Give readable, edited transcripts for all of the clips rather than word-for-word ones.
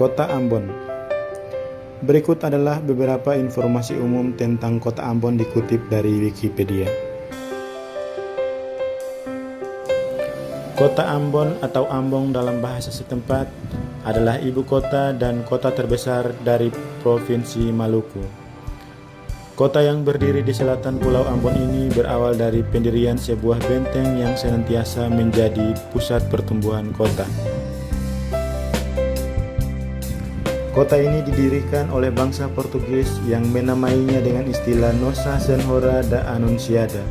Kota Ambon. Berikut adalah beberapa informasi umum tentang Kota Ambon dikutip dari Wikipedia. Kota Ambon atau Ambon dalam bahasa setempat adalah ibu kota dan kota terbesar dari Provinsi Maluku. Kota yang berdiri di selatan Pulau Ambon ini berawal dari pendirian sebuah benteng yang senantiasa menjadi pusat pertumbuhan kota. Kota ini didirikan oleh bangsa Portugis yang menamainya dengan istilah Nossa Senhora da Anunciada.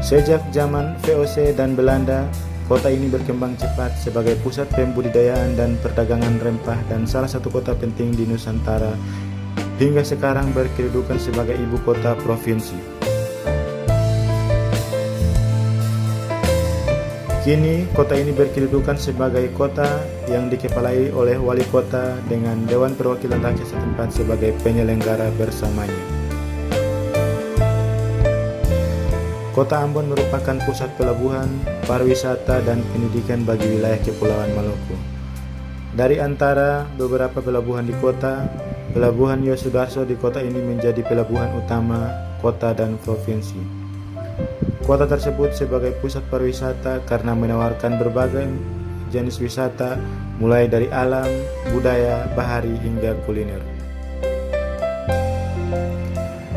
Sejak zaman VOC dan Belanda, kota ini berkembang cepat sebagai pusat pembudidayaan dan perdagangan rempah dan salah satu kota penting di Nusantara, hingga sekarang berkedudukan sebagai ibu kota provinsi. Kini, kota ini berkedudukan sebagai kota yang dikepalai oleh wali kota dengan Dewan Perwakilan Rakyat setempat sebagai penyelenggara bersamanya. Kota Ambon merupakan pusat pelabuhan, pariwisata, dan pendidikan bagi wilayah Kepulauan Maluku. Dari antara beberapa pelabuhan di kota, Pelabuhan Yosudarso di kota ini menjadi pelabuhan utama kota dan provinsi. Kota tersebut sebagai pusat pariwisata karena menawarkan berbagai jenis wisata mulai dari alam, budaya, bahari hingga kuliner.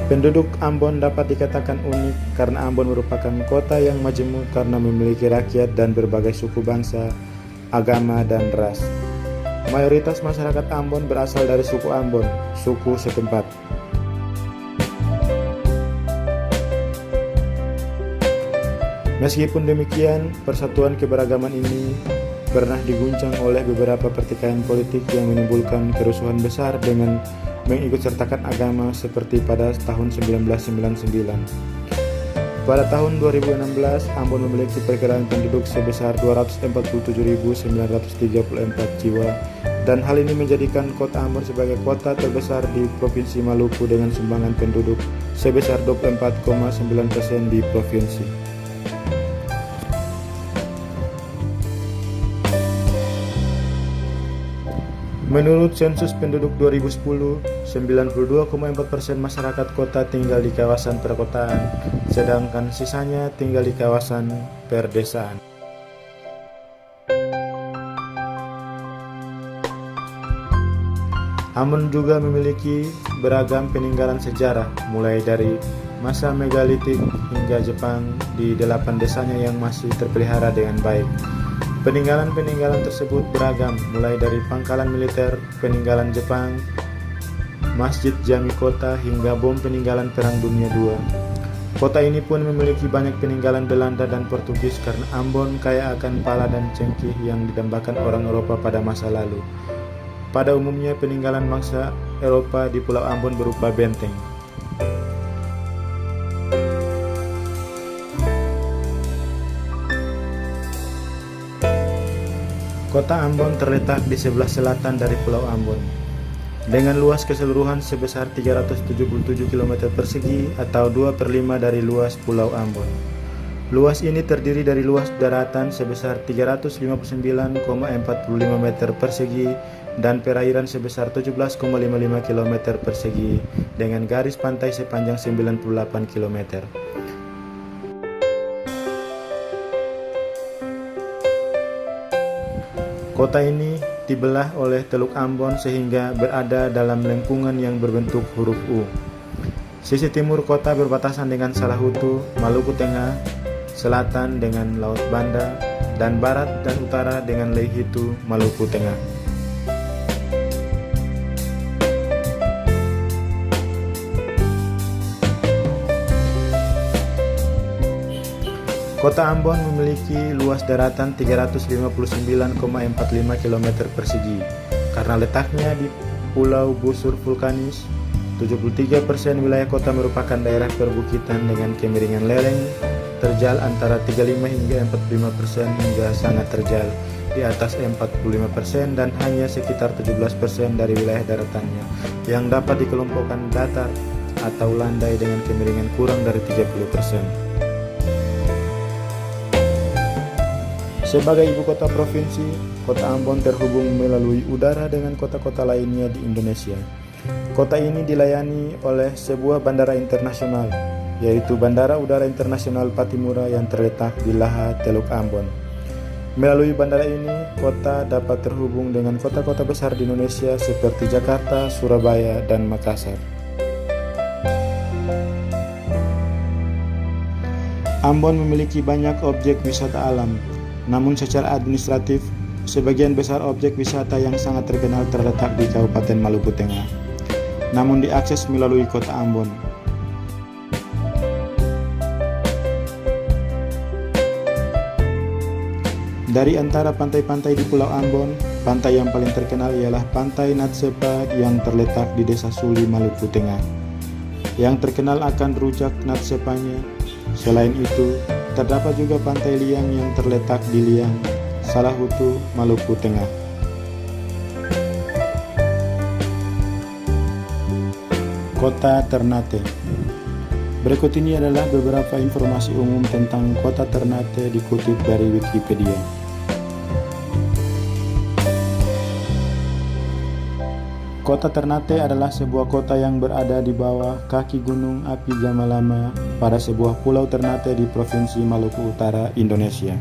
Penduduk Ambon dapat dikatakan unik karena Ambon merupakan kota yang majemuk karena memiliki rakyat dan berbagai suku bangsa, agama, dan ras. Mayoritas masyarakat Ambon berasal dari suku Ambon, suku setempat. Meskipun demikian, persatuan keberagaman ini pernah diguncang oleh beberapa pertikaian politik yang menimbulkan kerusuhan besar dengan mengikutsertakan agama seperti pada tahun 1999. Pada tahun 2016, Ambon memiliki perkiraan penduduk sebesar 247.934 jiwa dan hal ini menjadikan kota Ambon sebagai kota terbesar di Provinsi Maluku dengan sumbangan penduduk sebesar 24,9% di provinsi. Menurut sensus penduduk 2010, 92,4% masyarakat kota tinggal di kawasan perkotaan, sedangkan sisanya tinggal di kawasan perdesaan. Ambon juga memiliki beragam peninggalan sejarah, mulai dari masa megalitik hingga Jepang di 8 desanya yang masih terpelihara dengan baik. Peninggalan-peninggalan tersebut beragam, mulai dari pangkalan militer, peninggalan Jepang, masjid jami kota, hingga bom peninggalan Perang Dunia II. Kota ini pun memiliki banyak peninggalan Belanda dan Portugis karena Ambon kaya akan pala dan cengkih yang didambakan orang Eropa pada masa lalu. Pada umumnya peninggalan bangsa Eropa di Pulau Ambon berupa benteng. Kota Ambon terletak di sebelah selatan dari Pulau Ambon, dengan luas keseluruhan sebesar 377 km persegi atau 2/5 dari luas Pulau Ambon. Luas ini terdiri dari luas daratan sebesar 359,45 meter persegi dan perairan sebesar 17,55 km persegi dengan garis pantai sepanjang 98 km. Kota ini dibelah oleh Teluk Ambon sehingga berada dalam lengkungan yang berbentuk huruf U. Sisi timur kota berbatasan dengan Salahutu, Maluku Tengah, selatan dengan Laut Banda, dan barat dan utara dengan Leihitu, Maluku Tengah. Kota Ambon memiliki luas daratan 359,45 km persegi. Karena letaknya di Pulau Busur Vulkanis, 73% wilayah kota merupakan daerah perbukitan dengan kemiringan lereng terjal antara 35 hingga 45% hingga sangat terjal di atas 45% dan hanya sekitar 17% dari wilayah daratannya yang dapat dikelompokkan datar atau landai dengan kemiringan kurang dari 30%. Sebagai ibu kota provinsi, kota Ambon terhubung melalui udara dengan kota-kota lainnya di Indonesia. Kota ini dilayani oleh sebuah bandara internasional, yaitu Bandara Udara Internasional Patimura yang terletak di Laha, Teluk Ambon. Melalui bandara ini, kota dapat terhubung dengan kota-kota besar di Indonesia seperti Jakarta, Surabaya, dan Makassar. Ambon memiliki banyak objek wisata alam. Namun secara administratif, sebagian besar objek wisata yang sangat terkenal terletak di Kabupaten Maluku Tengah, namun diakses melalui kota Ambon. Dari antara pantai-pantai di Pulau Ambon, pantai yang paling terkenal ialah Pantai Natsepa yang terletak di Desa Suli, Maluku Tengah, yang terkenal akan rujak Natsepanya. Selain itu, terdapat juga Pantai Liang yang terletak di Liang, Salahutu, Maluku Tengah. Kota Ternate. Berikut ini adalah beberapa informasi umum tentang Kota Ternate dikutip dari Wikipedia. Kota Ternate adalah sebuah kota yang berada di bawah kaki Gunung Api Gamalama pada sebuah pulau Ternate di Provinsi Maluku Utara, Indonesia.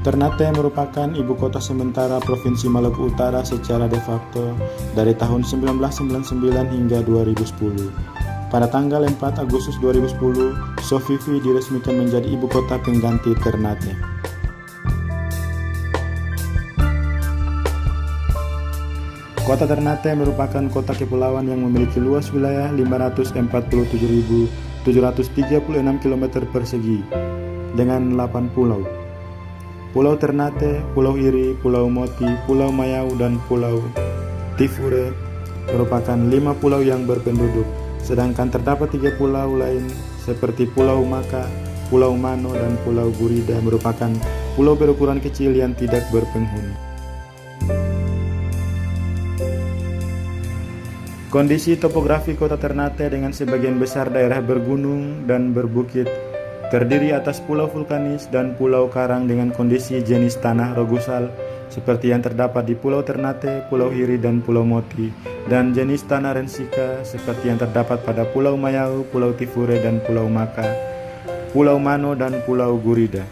Ternate merupakan ibu kota sementara Provinsi Maluku Utara secara de facto dari tahun 1999 hingga 2010. Pada tanggal 4 Agustus 2010, Sofifi diresmikan menjadi ibu kota pengganti Ternate. Kota Ternate merupakan kota kepulauan yang memiliki luas wilayah 547.736 km persegi dengan 8 pulau. Pulau Ternate, Pulau Iri, Pulau Moti, Pulau Mayau, dan Pulau Tifure merupakan 5 pulau yang berpenduduk, sedangkan terdapat 3 pulau lain seperti Pulau Maka, Pulau Mano, dan Pulau Gurida merupakan pulau berukuran kecil yang tidak berpenghuni. Kondisi topografi kota Ternate dengan sebagian besar daerah bergunung dan berbukit, terdiri atas pulau vulkanis dan pulau karang dengan kondisi jenis tanah rogusal seperti yang terdapat di Pulau Ternate, Pulau Iri, dan Pulau Moti, dan jenis tanah rensika seperti yang terdapat pada Pulau Mayau, Pulau Tifure, dan Pulau Maka, Pulau Mano, dan Pulau Gurida.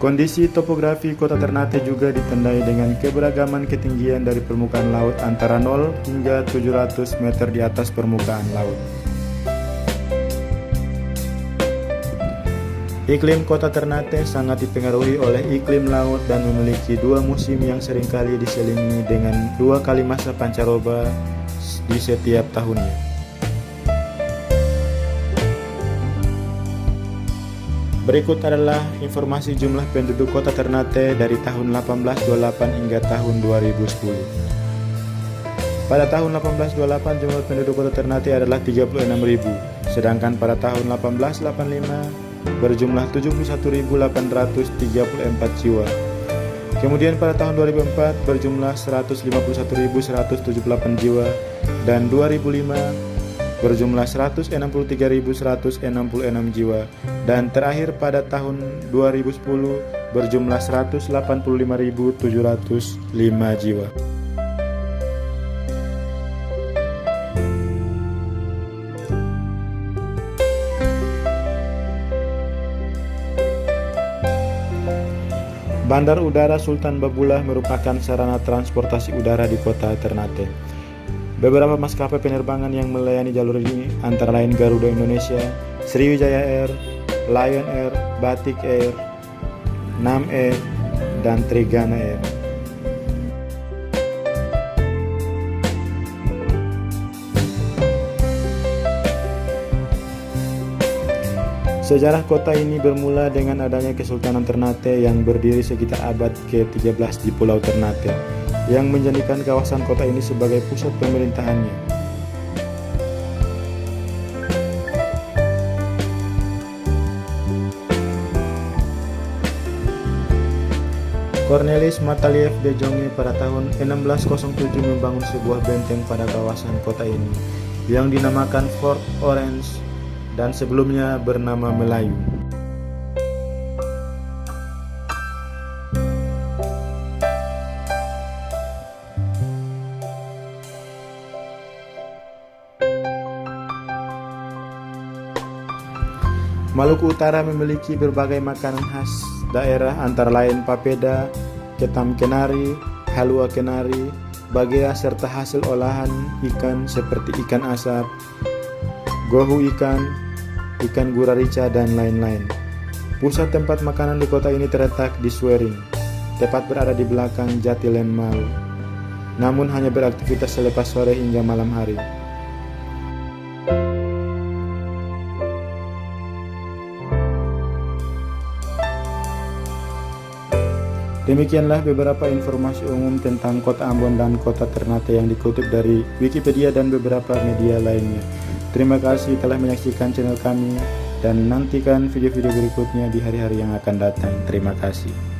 Kondisi topografi kota Ternate juga ditandai dengan keberagaman ketinggian dari permukaan laut antara 0 hingga 700 meter di atas permukaan laut. Iklim kota Ternate sangat dipengaruhi oleh iklim laut dan memiliki 2 musim yang seringkali diselingi dengan 2 kali masa pancaroba di setiap tahunnya. Berikut adalah informasi jumlah penduduk kota Ternate dari tahun 1828 hingga tahun 2010. Pada tahun 1828 jumlah penduduk kota Ternate adalah 36.000, sedangkan pada tahun 1885 berjumlah 71.834 jiwa. Kemudian pada tahun 2004 berjumlah 151.178 jiwa, dan 2005 berjumlah 163.166 jiwa, dan terakhir pada tahun 2010 berjumlah 185.705 jiwa. Bandar Udara Sultan Babulah merupakan sarana transportasi udara di kota Ternate. Beberapa maskapai penerbangan yang melayani jalur ini antara lain Garuda Indonesia, Sriwijaya Air, Lion Air, Batik Air, Nam Air, dan Trigana Air. Sejarah kota ini bermula dengan adanya Kesultanan Ternate yang berdiri sekitar abad ke-13 di Pulau Ternate, yang menjadikan kawasan kota ini sebagai pusat pemerintahannya. Cornelis Mataliev de Jonge pada tahun 1607 membangun sebuah benteng pada kawasan kota ini yang dinamakan Fort Orange dan sebelumnya bernama Melayu. Maluku Utara memiliki berbagai makanan khas daerah antara lain papeda, ketam kenari, halua kenari, bagea serta hasil olahan ikan seperti ikan asap, gohu ikan, ikan gura rica dan lain-lain. Pusat tempat makanan di kota ini terletak di Swering, tepat berada di belakang Jatilan Mall, namun hanya beraktivitas selepas sore hingga malam hari. Demikianlah beberapa informasi umum tentang Kota Ambon dan Kota Ternate yang dikutip dari Wikipedia dan beberapa media lainnya. Terima kasih telah menyaksikan channel kami dan nantikan video-video berikutnya di hari-hari yang akan datang. Terima kasih.